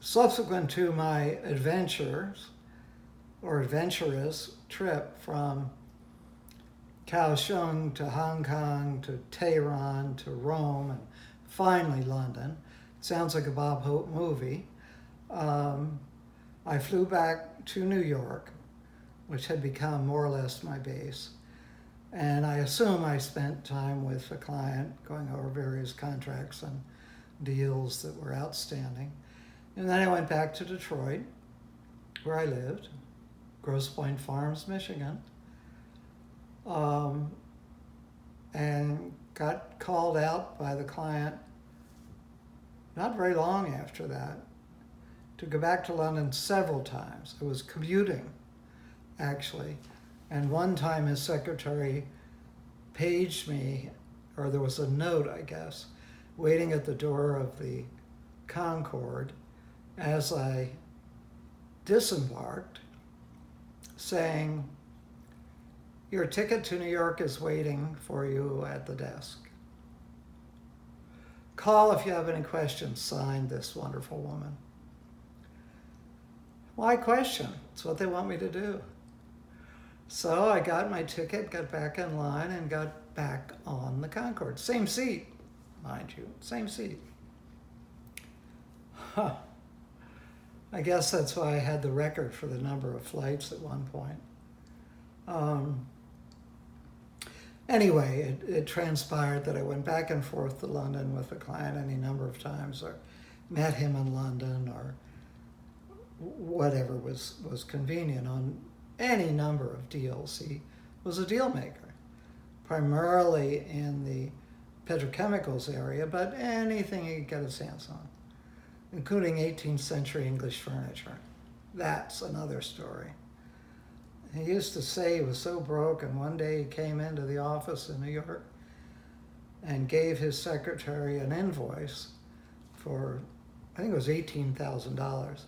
Subsequent to my adventurous trip from Kaohsiung to Hong Kong to Tehran to Rome and finally London. Sounds like a Bob Hope movie. I flew back to New York, which had become more or less my base. And I assume I spent time with the client going over various contracts and deals that were outstanding. And then I went back to Detroit, where I lived, Grosse Pointe Farms, Michigan, and got called out by the client not very long after that to go back to London several times. I was commuting, actually. And one time his secretary paged me, or there was a note, I guess, waiting at the door of the Concorde as I disembarked, saying, "Your ticket to New York is waiting for you at the desk. Call if you have any questions," signed this wonderful woman. Why question? It's what they want me to do. So I got my ticket, got back in line, and got back on the Concorde. Same seat, mind you, same seat. Huh. I guess that's why I had the record for the number of flights at one point. Anyway, it transpired that I went back and forth to London with the client any number of times, or met him in London, or whatever was convenient on any number of deals. He was a deal maker, primarily in the petrochemicals area, but anything he could get his hands on, including 18th century English furniture. That's another story. He used to say he was so broke, and one day he came into the office in New York and gave his secretary an invoice for, I think it was $18,000,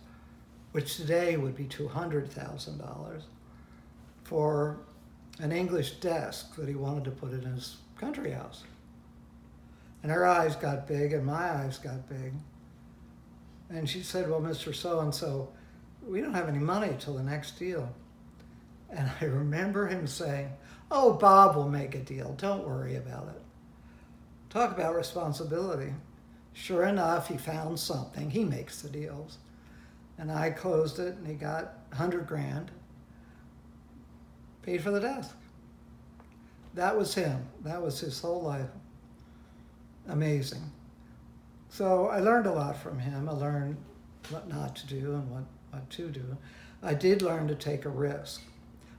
which today would be $200,000, for an English desk that he wanted to put in his country house. And her eyes got big and my eyes got big. And she said, "Well, Mr. So-and-so, we don't have any money till the next deal." And I remember him saying, "Oh, Bob will make a deal. Don't worry about it." Talk about responsibility. Sure enough, he found something. He makes the deals. And I closed it, and he got 100 grand, paid for the desk. That was him. That was his whole life. Amazing. So I learned a lot from him. I learned what not to do and what to do. I did learn to take a risk.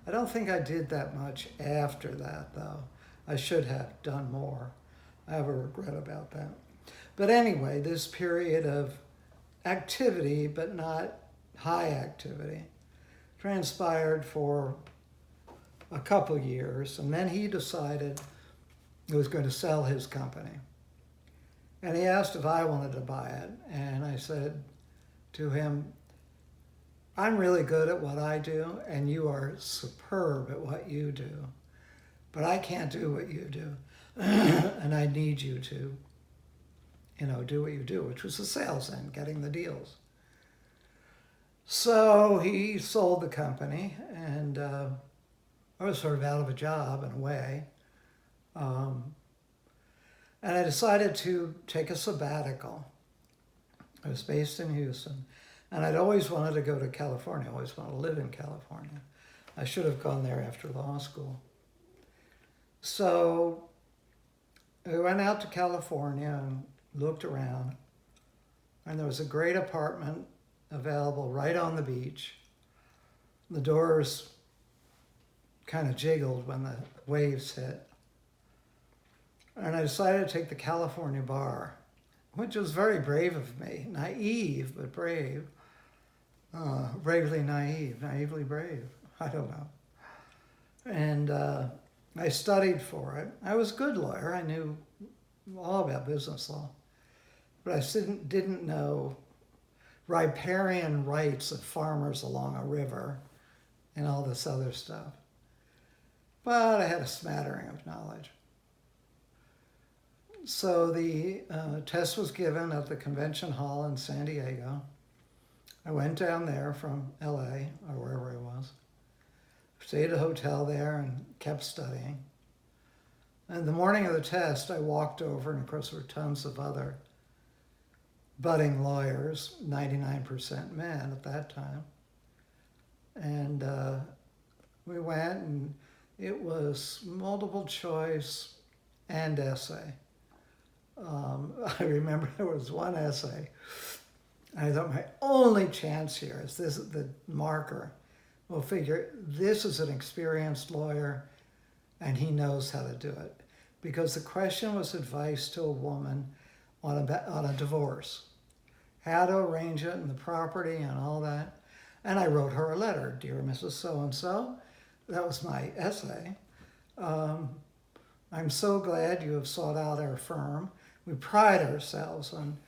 I don't think I did that much after that, though. I should have done more. I have a regret about that. But anyway, this period of activity, but not high activity, transpired for a couple years, and then he decided he was going to sell his company. And he asked if I wanted to buy it, and I said to him, "I'm really good at what I do, and you are superb at what you do, but I can't do what you do, and I need you to, do what you do," which was the sales end, getting the deals. So he sold the company, and I was sort of out of a job in a way. And I decided to take a sabbatical. I was based in Houston, and I'd always wanted to go to California. I always wanted to live in California. I should have gone there after law school. So I went out to California and looked around, and there was a great apartment available right on the beach. The doors kind of jiggled when the waves hit. And I decided to take the California bar, which was very brave of me. Naive, but brave. Bravely naive, naively brave. I don't know. And I studied for it. I was a good lawyer. I knew all about business law. But I didn't know riparian rights of farmers along a river and all this other stuff. But I had a smattering of knowledge. So the test was given at the convention hall in San Diego. I went down there from LA or wherever I was, stayed at a hotel there and kept studying. And the morning of the test, I walked over, and of course there were tons of other budding lawyers, 99% men at that time. And we went, and it was multiple choice and essay. I remember there was one essay. I thought my only chance here is this, the marker. We'll figure this is an experienced lawyer and he knows how to do it. Because the question was advice to a woman on a divorce. How to arrange it and the property and all that. And I wrote her a letter, "Dear Mrs. So-and-so." That was my essay. "I'm so glad you have sought out our firm. We pride ourselves on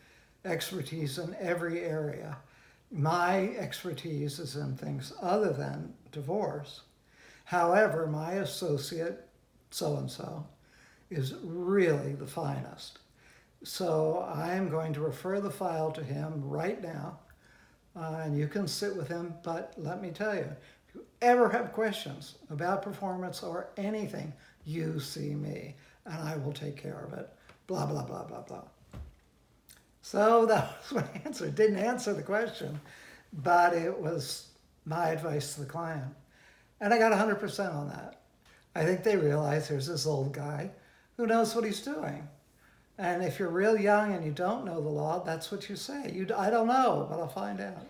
expertise in every area. My expertise is in things other than divorce. However, my associate, so-and-so, is really the finest. So I'm going to refer the file to him right now, and you can sit with him, but let me tell you, if you ever have questions about performance or anything, you see me, and I will take care of it, blah, blah, blah, blah, blah." So that was my answer. It didn't answer the question, but it was my advice to the client. And I got 100% on that. I think they realized there's this old guy who knows what he's doing. And if you're real young and you don't know the law, that's what you say. I don't know, but I'll find out.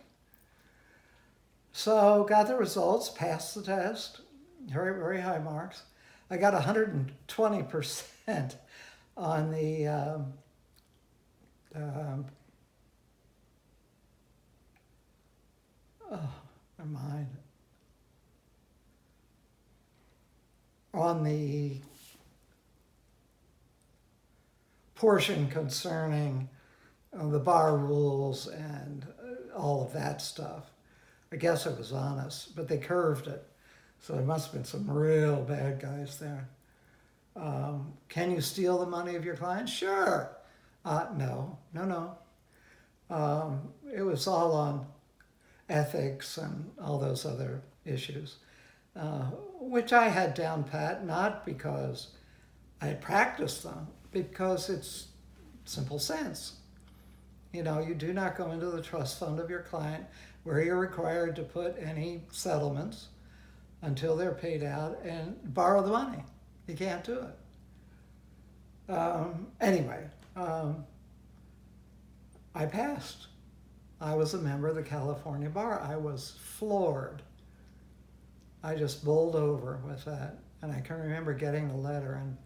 So got the results, passed the test, very, very high marks. I got 120% on the my mind. On the portion concerning the bar rules and all of that stuff. I guess I was honest, but they curved it. So there must have been some real bad guys there. Can you steal the money of your client? Sure. No. It was all on ethics and all those other issues, which I had down pat, not because I had practiced them, because it's simple sense. You know, you do not go into the trust fund of your client where you're required to put any settlements until they're paid out and borrow the money. You can't do it. Anyway, I passed. I was a member of the California Bar. I was floored. I just bowled over with that. And I can remember getting the letter and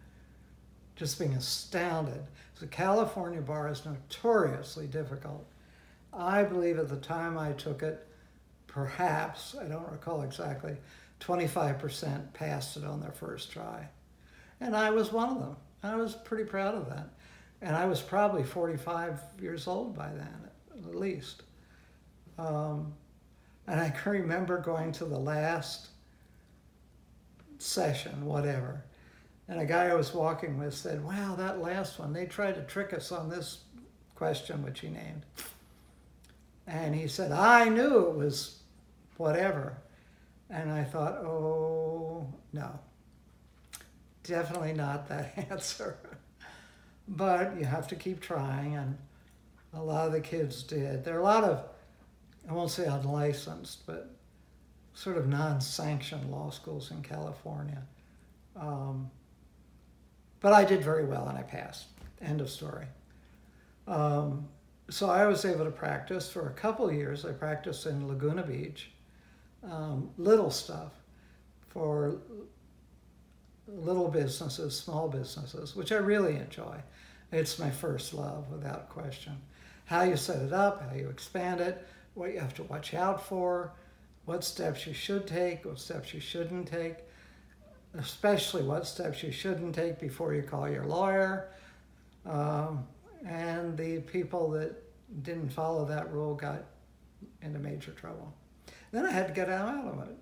just being astounded. The California Bar is notoriously difficult. I believe at the time I took it, perhaps, I don't recall exactly, 25% passed it on their first try. And I was one of them. I was pretty proud of that. And I was probably 45 years old by then, at least. And I can remember going to the last session, whatever, and a guy I was walking with said, "Wow, that last one, they tried to trick us on this question," which he named. And he said, "I knew it was whatever." And I thought, oh, no, definitely not that answer. But you have to keep trying, and a lot of the kids did. There are a lot of, I won't say unlicensed, but sort of non-sanctioned law schools in California. But I did very well and I passed. End of story. So I was able to practice for a couple of years. I practiced in Laguna Beach, little stuff for little businesses, small businesses, which I really enjoy. It's my first love, without question. How you set it up, how you expand it, what you have to watch out for, what steps you should take, what steps you shouldn't take, especially what steps you shouldn't take before you call your lawyer. And the people that didn't follow that rule got into major trouble. Then I had to get out of it.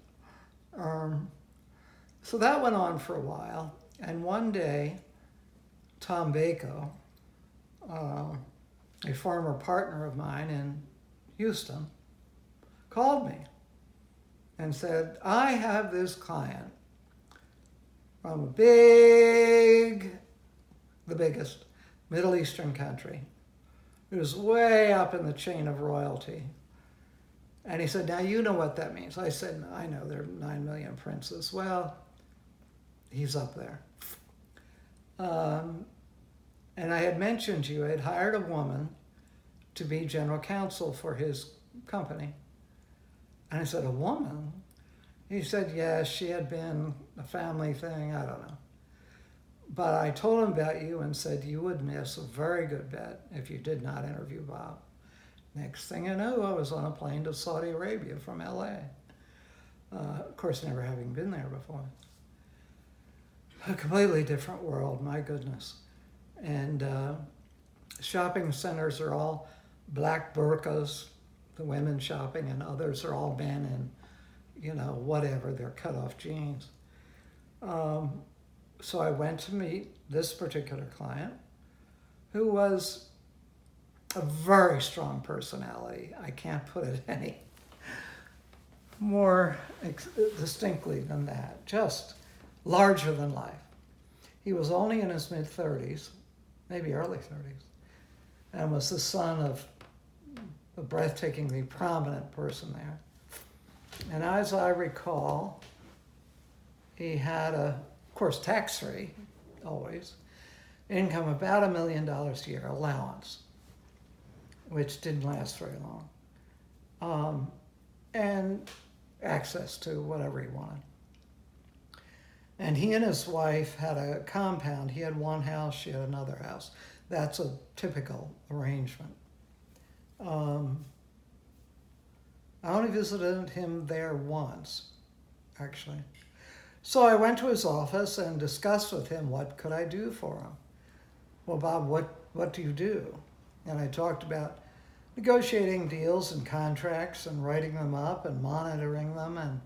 So that went on for a while. And one day, Tom Bayko, a former partner of mine in Houston, called me and said, I have this client from the biggest Middle Eastern country who's way up in the chain of royalty. And he said, now you know what that means. I said, I know, there are 9 million princes. Well, he's up there. And I had mentioned to you, I had hired a woman to be general counsel for his company. And I said, a woman? He said, yes, she had been a family thing, I don't know. But I told him about you and said you would miss a very good bet if you did not interview Bob. Next thing I knew, I was on a plane to Saudi Arabia from LA. Of course, never having been there before. A completely different world, my goodness. And shopping centers are all black burqas, the women shopping, and others are all men in, you know, whatever, their cut-off jeans. So I went to meet this particular client, who was a very strong personality. I can't put it any more distinctly than that. Just larger than life. He was only in his mid-30s, maybe early 30s, and was the son of a breathtakingly prominent person there. And as I recall, he had of course, tax-free, always, income about $1 million a year, allowance, which didn't last very long, and access to whatever he wanted. And he and his wife had a compound. He had one house, she had another house. That's a typical arrangement. I only visited him there once, actually. So I went to his office and discussed with him what could I do for him. Well, Bob, what do you do? And I talked about negotiating deals and contracts and writing them up and monitoring them and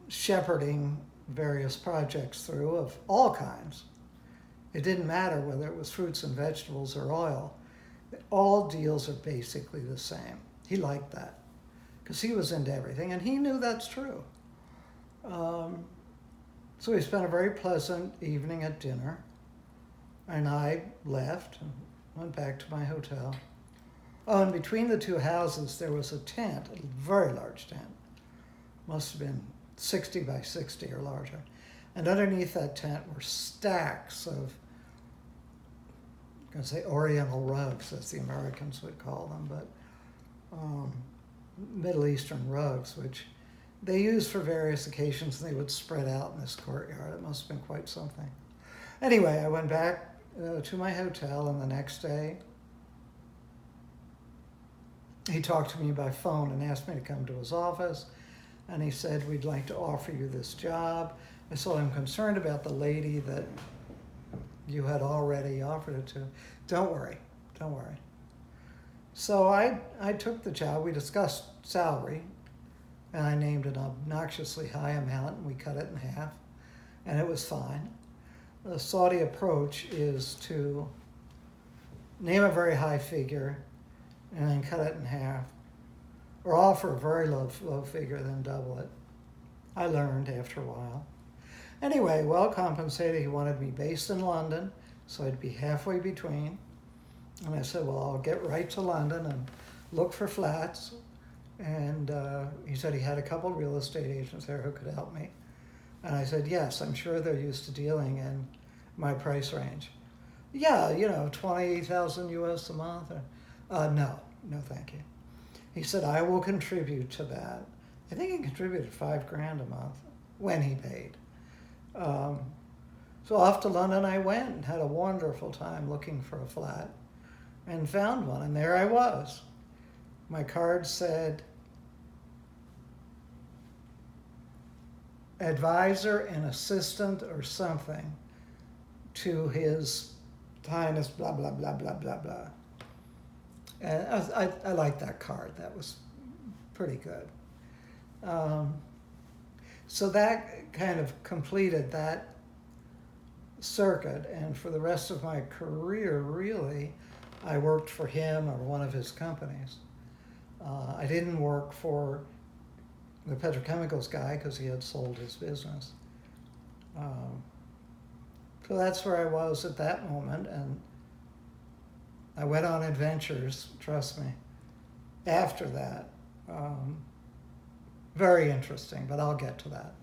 shepherding various projects through of all kinds. It didn't matter whether it was fruits and vegetables or oil. All deals are basically the same. He liked that because he was into everything, and he knew that's true. So we spent a very pleasant evening at dinner, and I left and went back to my hotel. Oh, and between the two houses, there was a tent, a very large tent. Must have been 60 by 60 or larger. And underneath that tent were stacks of, I'm going to say Oriental rugs, as the Americans would call them, but Middle Eastern rugs, which they used for various occasions, and they would spread out in this courtyard. It must have been quite something. Anyway, I went back to my hotel, and the next day, he talked to me by phone and asked me to come to his office, and he said, we'd like to offer you this job. I said, I'm concerned about the lady that you had already offered it to. Don't worry. So I took the job. We discussed salary, and I named an obnoxiously high amount, and we cut it in half, and it was fine. The Saudi approach is to name a very high figure and then cut it in half, or offer a very low figure, then double it. I learned after a while. Anyway, well compensated. He wanted me based in London, so I'd be halfway between. And I said, well, I'll get right to London and look for flats. And he said he had a couple of real estate agents there who could help me. And I said, yes, I'm sure they're used to dealing in my price range. Yeah, 20,000 US a month. No, thank you. He said, I will contribute to that. I think he contributed $5,000 a month when he paid. So off to London I went and had a wonderful time looking for a flat and found one, and there I was. My card said, advisor and assistant or something to His Highness blah, blah, blah, blah, blah, blah. And I liked that card. That was pretty good. So that kind of completed that circuit, and for the rest of my career, really, I worked for him or one of his companies. I didn't work for the petrochemicals guy because he had sold his business. So that's where I was at that moment, and I went on adventures, trust me, after that. Very interesting, but I'll get to that.